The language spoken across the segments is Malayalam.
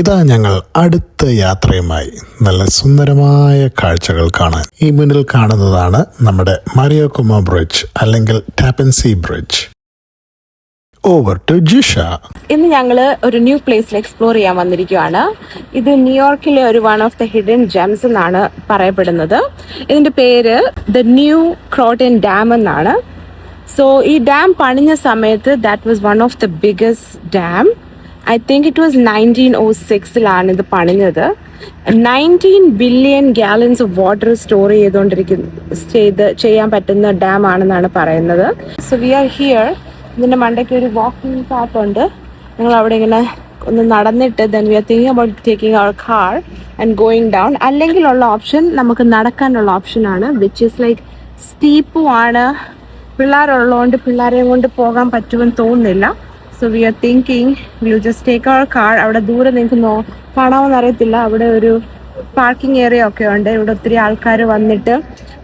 ഇതാ ഞങ്ങൾ അടുത്ത യാത്രയുമായി നല്ല സുന്ദരമായ കാഴ്ചകൾ കാണാൻ. ഈ മുന്നിൽ കാണുന്നതാണ് നമ്മുടെ മരിയോക്കുമോ ബ്രിഡ്ജ് അല്ലെങ്കിൽ Tappan Zee bridge. Over to Jisha. ഇന്ന് ഞങ്ങൾ ഒരു ന്യൂ പ്ലേസിൽ എക്സ്പ്ലോർ ചെയ്യാൻ വന്നിരിക്കുകയാണ്. ഇത് ന്യൂയോർക്കിലെ ഒരു one of the hidden Gems എന്നാണ് പറയപ്പെടുന്നത്. ഇതിന്റെ പേര് ദ ന്യൂ ക്രോട്ടൻ ഡാം എന്നാണ്. സോ ഈ ഡാം പണിഞ്ഞ സമയത്ത് that was one of the biggest dam. I think it was 1906 ഇത് പണിഞ്ഞത്. 19 billion gallons of water store ചെയ്യാൻ പറ്റുന്ന ഡാം ആണെന്നാണ് പറയുന്നത്. So we are here. ഇതിൻ്റെ മണ്ടയ്ക്ക് ഒരു വാക്കിംഗ് പാത്ത് ഉണ്ട്. ഞങ്ങൾ അവിടെ ഇങ്ങനെ ഒന്ന് നടന്നിട്ട് then we are thinking about taking our car and going down. അല്ലെങ്കിലുള്ള ഓപ്ഷൻ നമുക്ക് നടക്കാനുള്ള ഓപ്ഷനാണ്, വിച്ച് ഈസ് ലൈക്ക് സ്റ്റീപ്പും ആണ്. പിള്ളേരുള്ളതുകൊണ്ട് പിള്ളേരെയും കൊണ്ട് പോകാൻ പറ്റുമെന്ന് തോന്നുന്നില്ല. So we are thinking we'll just take our car. അവിടെ ദൂരെ നിങ്ങൾക്ക് കാണാമെന്ന് അറിയത്തില്ല, അവിടെ ഒരു പാർക്കിംഗ് ഏരിയ ഒക്കെ ഉണ്ട്. ഇവിടെ ഒത്തിരി ആൾക്കാർ വന്നിട്ട്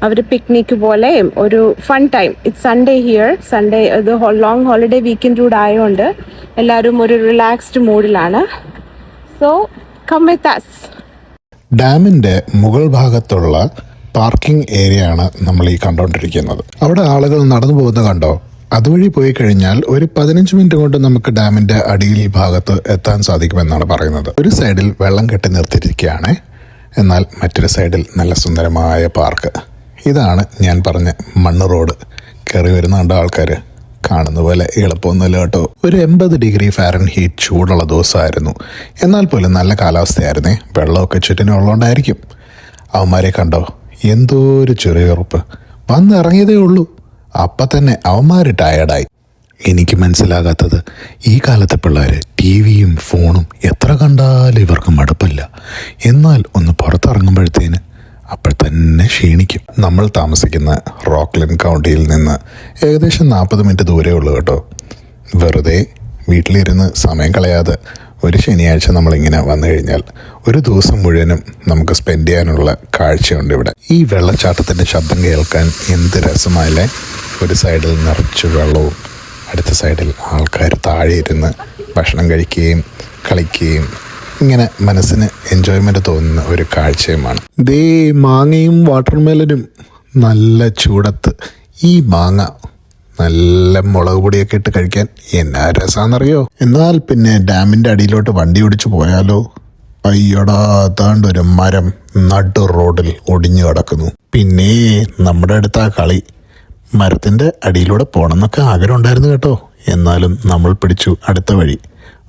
അവർ പിക്നിക് പോലെയും ഒരു fun time. It's Sunday here. Sunday ഇത് ലോങ് ഹോളിഡേ വീക്കെൻഡ് കൂടെ ആയതുകൊണ്ട് എല്ലാവരും ഒരു റിലാക്സ്ഡ് മൂഡിലാണ്. So come with us. ഡാമിന്റെ മുകൾ ഭാഗത്തുള്ള പാർക്കിംഗ് ഏരിയ ആണ് നമ്മൾ ഈ കണ്ടുകൊണ്ടിരിക്കുന്നത്. അവിടെ ആളുകൾ നടന്നു പോകുന്നത് കണ്ടോ? അതുവഴി പോയി കഴിഞ്ഞാൽ ഒരു 15 മിനിറ്റ് കൊണ്ട് നമുക്ക് ഡാമിന്റെ അടിയിൽ ഭാഗത്ത് എത്താൻ സാധിക്കുമെന്നാണ് പറയുന്നത്. ഒരു സൈഡിൽ വെള്ളം കെട്ടി നിർത്തിയിരിക്കുകയാണ്, എന്നാൽ മറ്റൊരു സൈഡിൽ നല്ല സുന്ദരമായ പാർക്ക്. ഇതാണ് ഞാൻ പറഞ്ഞ മണ്ണ് റോഡ്. കയറി വരുന്ന കണ്ട ആൾക്കാർ കാണുന്ന പോലെ എളുപ്പമൊന്നുമില്ല കേട്ടോ. ഒരു 80 ഡിഗ്രി ഫാരൻഹീറ്റ് ചൂടുള്ള ദിവസമായിരുന്നു. എന്നാൽ പോലും നല്ല കാലാവസ്ഥയായിരുന്നേ. വെള്ളമൊക്കെ ചുറ്റിനും ഉള്ളതുകൊണ്ടായിരിക്കും. അവന്മാരെ കണ്ടോ, എന്തോ ഒരു ചെറിയ ഉറപ്പ്. വന്നിറങ്ങിയതേ ഉള്ളൂ, അപ്പം തന്നെ അവന്മാർ ടയർഡായി. എനിക്ക് മനസ്സിലാകാത്തത്, ഈ കാലത്തെ പിള്ളേർ ടിവിയും ഫോണും എത്ര കണ്ടാലും ഇവർക്ക് മടുപ്പില്ല. എന്നാൽ ഒന്ന് പുറത്തിറങ്ങുമ്പോഴത്തേന് അപ്പോൾ തന്നെ ക്ഷീണിക്കും. നമ്മൾ താമസിക്കുന്ന റോക്ക്ലൻ കൗണ്ടിയിൽ നിന്ന് ഏകദേശം 40 മിനിറ്റ് ദൂരേ ഉള്ളൂ കേട്ടോ. വെറുതെ വീട്ടിലിരുന്ന് സമയം കളയാതെ ഒരു ശനിയാഴ്ച നമ്മളിങ്ങനെ വന്നു കഴിഞ്ഞാൽ ഒരു ദിവസം മുഴുവനും നമുക്ക് സ്പെൻഡ് ചെയ്യാനുള്ള കാഴ്ചയുണ്ട് ഇവിടെ. ഈ വെള്ളച്ചാട്ടത്തിൻ്റെ ശബ്ദം കേൾക്കാൻ എന്ത് രസമായല്ലേ. ഒരു സൈഡിൽ നിറച്ച് വെള്ളവും അടുത്ത സൈഡിൽ ആൾക്കാർ താഴെ ഇരുന്ന് ഭക്ഷണം കഴിക്കുകയും കളിക്കുകയും ഇങ്ങനെ മനസ്സിന് എൻജോയ്മെൻറ്റ് തോന്നുന്ന ഒരു കാഴ്ചയുമാണ്. ദേ മാങ്ങയും വാട്ടർമെലനും നല്ല ചൂടത്ത്. ഈ മാങ്ങ നല്ല മുളക് പൊടിയൊക്കെ ഇട്ട് കഴിക്കാൻ എന്നാ രസാന്നറിയോ. എന്നാൽ പിന്നെ ഡാമിൻ്റെ അടിയിലോട്ട് വണ്ടി ഓടിച്ചു പോയാലോ, അയ്യോടാ അതാണ്ടൊരു മരം നടു റോഡിൽ ഒടിഞ്ഞു കിടക്കുന്നു. പിന്നെ നമ്മുടെ അടുത്ത കളി മരത്തിൻ്റെ അടിയിലൂടെ പോകണമെന്നൊക്കെ ആഗ്രഹം ഉണ്ടായിരുന്നു കേട്ടോ. എന്നാലും നമ്മൾ പിടിച്ചു അടുത്ത വഴി.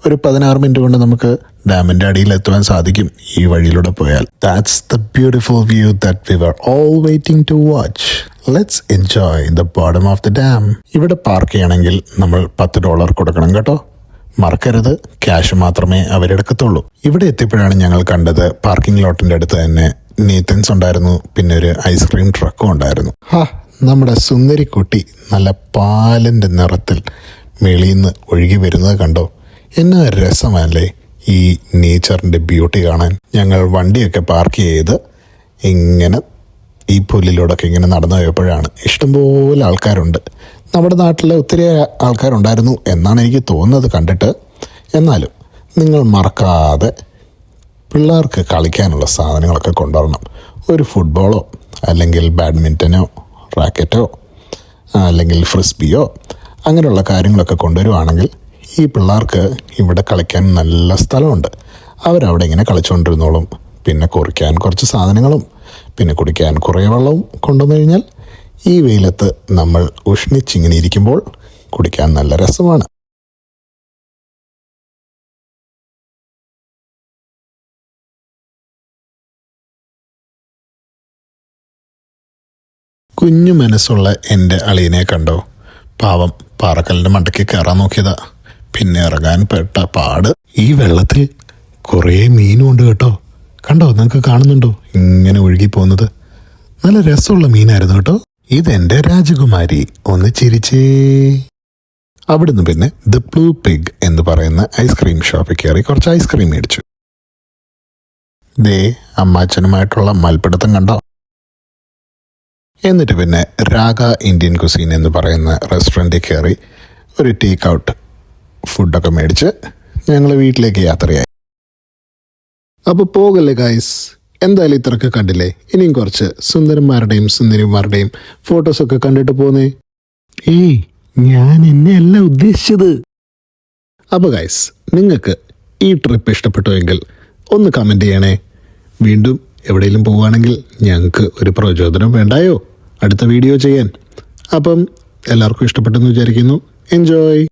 ഒരു 16 മിനിറ്റ് കൊണ്ട് നമുക്ക് ഡാമിൻ്റെ അടിയിൽ എത്തുവാൻ സാധിക്കും ഈ വഴിയിലൂടെ പോയാൽ. That's the beautiful view that we were all waiting to watch. Let's enjoy the bottom of the dam. ഇവിടെ പാർക്ക് ചെയ്യണമെങ്കിൽ നമ്മൾ $10 കൊടുക്കണം കേട്ടോ. മറക്കരുത്, ക്യാഷ് മാത്രമേ അവരെടുക്കത്തുള്ളൂ. ഇവിടെ എത്തിയപ്പോഴാണ് ഞങ്ങൾ കണ്ടത് പാർക്കിംഗ് ലോട്ടിൻ്റെ അടുത്ത് തന്നെ നീത്തൻസ് ഉണ്ടായിരുന്നു, പിന്നെ ഒരു ഐസ്ക്രീം ട്രക്കും ഉണ്ടായിരുന്നു. നമ്മുടെ സുന്ദരിക്കുട്ടി നല്ല പാലിൻ്റെ നിറത്തിൽ വെളിയിന്ന് ഒഴുകി വരുന്നത് കണ്ടോ. എന്നാ രസമല്ലേ ഈ നേച്ചറിൻ്റെ ബ്യൂട്ടി കാണാൻ. ഞങ്ങൾ വണ്ടിയൊക്കെ പാർക്ക് ചെയ്ത് ഇങ്ങനെ ഈ പുല്ലിലൂടെയൊക്കെ ഇങ്ങനെ നടന്നു പോയപ്പോഴാണ് ഇഷ്ടംപോലെ ആൾക്കാരുണ്ട്. നമ്മുടെ നാട്ടിലെ ഒത്തിരി ആൾക്കാരുണ്ടായിരുന്നു എന്നാണ് എനിക്ക് തോന്നുന്നത് കണ്ടിട്ട്. എന്നാലും നിങ്ങൾ മറക്കാതെ പിള്ളേർക്ക് കളിക്കാനുള്ള സാധനങ്ങളൊക്കെ കൊണ്ടുവരണം. ഒരു ഫുട്ബോളോ അല്ലെങ്കിൽ ബാഡ്മിൻ്റനോ റാക്കറ്റോ അല്ലെങ്കിൽ ഫ്രിസ്ബിയോ അങ്ങനെയുള്ള കാര്യങ്ങളൊക്കെ കൊണ്ടുവരുവാണെങ്കിൽ ഈ പിള്ളേർക്ക് ഇവിടെ കളിക്കാൻ നല്ല സ്ഥലമുണ്ട്. അവരവിടെ ഇങ്ങനെ കളിച്ചുകൊണ്ടിരുന്നോളും. പിന്നെ കുറിക്കാൻ കുറച്ച് സാധനങ്ങളും പിന്നെ കുടിക്കാൻ കുറേ വെള്ളവും കൊണ്ടുവന്നു കഴിഞ്ഞാൽ ഈ വെയിലത്ത് നമ്മൾ ഉഷ്ണിച്ചിങ്ങനെ ഇരിക്കുമ്പോൾ കുടിക്കാൻ നല്ല രസമാണ്. കുഞ്ഞു മനസ്സുള്ള എൻ്റെ അളിയനെ കണ്ടോ. പാവം പാറക്കല്ലിൻ്റെ മണ്ടയ്ക്ക് കയറാൻ നോക്കിയതാ, പിന്നെ ഇറങ്ങാൻ പെട്ട പാട്. ഈ വെള്ളത്തിൽ കുറേ മീനും ഉണ്ട് കേട്ടോ. കണ്ടോ, നിങ്ങൾക്ക് കാണുന്നുണ്ടോ ഇങ്ങനെ ഒഴുകി പോകുന്നത്? നല്ല രസമുള്ള മീനായിരുന്നു കേട്ടോ. ഇതെൻ്റെ രാജകുമാരി, ഒന്ന് ചിരിച്ചേ. അവിടുന്ന് പിന്നെ ദ ബ്ലൂ പിഗ് എന്ന് പറയുന്ന ഐസ്ക്രീം ഷോപ്പിൽ കയറി കുറച്ച് ഐസ്ക്രീം മേടിച്ചു. ദേ അമ്മാച്ചനുമായിട്ടുള്ള മൽപ്പിടുത്തം കണ്ടോ. എന്നിട്ട് പിന്നെ രാഗ ഇന്ത്യൻ കുസീൻ എന്ന് പറയുന്ന റെസ്റ്റോറൻറ്റിൽ കയറി ഒരു ടേക്ക് ഔട്ട് ഫുഡൊക്കെ മേടിച്ച് ഞങ്ങൾ വീട്ടിലേക്ക് യാത്രയായി. അപ്പോൾ പോകല്ലേ ഗായ്സ്, എന്തായാലും ഇത്രയൊക്കെ കണ്ടില്ലേ, ഇനിയും കുറച്ച് സുന്ദരന്മാരുടെയും സുന്ദരിമാരുടെയും ഫോട്ടോസൊക്കെ കണ്ടിട്ട് പോന്നേ. ഏയ്, ഞാൻ എന്നെയല്ല ഉദ്ദേശിച്ചത്. അപ്പോൾ ഗൈസ്, നിങ്ങൾക്ക് ഈ ട്രിപ്പ് ഇഷ്ടപ്പെട്ടുവെങ്കിൽ ഒന്ന് കമൻറ്റ് ചെയ്യണേ. വീണ്ടും എവിടെയെങ്കിലും പോവുകയാണെങ്കിൽ ഞങ്ങൾക്ക് ഒരു പ്രചോദനം വേണ്ടായോ അടുത്ത വീഡിയോ ചെയ്യാൻ? അപ്പം എല്ലാവർക്കും ഇഷ്ടപ്പെട്ടെന്ന് വിചാരിക്കുന്നു. എൻജോയ്.